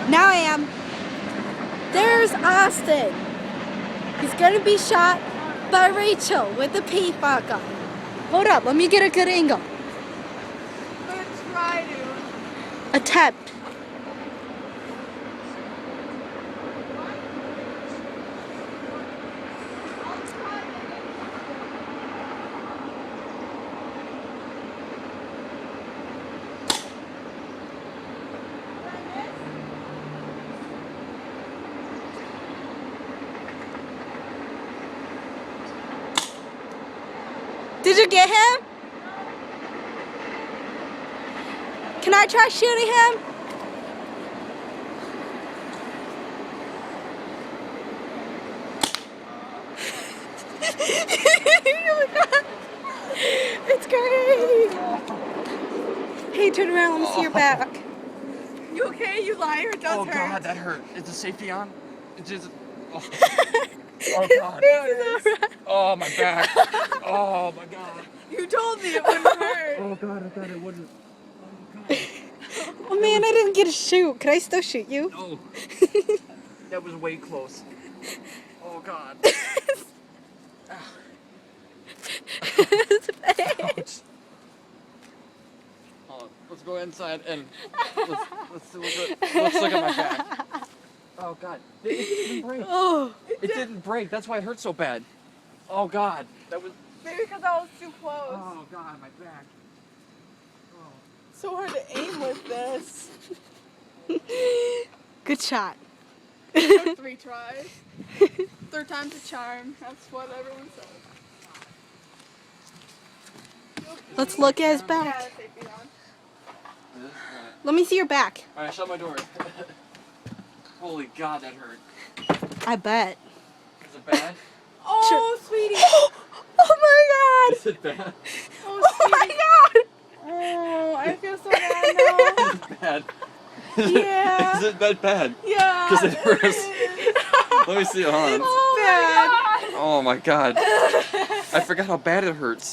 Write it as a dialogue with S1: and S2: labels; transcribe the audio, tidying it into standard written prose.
S1: Now I am. There's Austin. He's gonna be shot by Rachel with the paintball gun. Hold up, let me get a good angle.
S2: Let's try to.
S1: Attempt. Did you get him? Can I try shooting him? It's great. Hey, turn around. Let me see your back.
S2: You okay? You liar. It does
S3: Oh
S2: hurt.
S3: God, that hurt. Is the safety on? It just. Oh, oh
S1: His
S3: God.
S1: face is all right.
S3: Oh my back. Oh my God.
S2: You told me it wouldn't hurt.
S3: Oh God, I thought it wouldn't. Oh God.
S1: Oh man, I didn't get a shoot. Could I still shoot you?
S3: No. That was way close. Oh God. Ouch. Oh, let's go inside and let's look at my back. Oh God, it didn't break.
S1: Oh,
S3: It didn't break. That's why it hurt so bad. Oh God, that was.
S2: Maybe because I was too close.
S3: Oh God, my back. Oh.
S2: So hard to aim with this.
S1: good shot.
S2: It took 3 tries. 3rd time's a charm. That's what everyone says.
S1: Let's look at his
S2: Yeah,
S1: back.
S2: the safety on.
S1: Let me see your back.
S3: All right, shut my door. Holy God, that hurt.
S1: I bet.
S3: Is it bad?
S2: Oh, sweetie.
S1: Oh my
S3: Is it bad?
S1: god.
S2: Oh,
S1: Oh my god.
S2: Oh, I feel so bad now.
S3: Is it bad?
S2: Yeah.
S3: Is it that bad?
S2: Yeah.
S3: Because it hurts.
S2: is.
S3: Let me see it. Hold on.
S2: Oh, bad.
S3: Oh my God. I forgot how bad it hurts.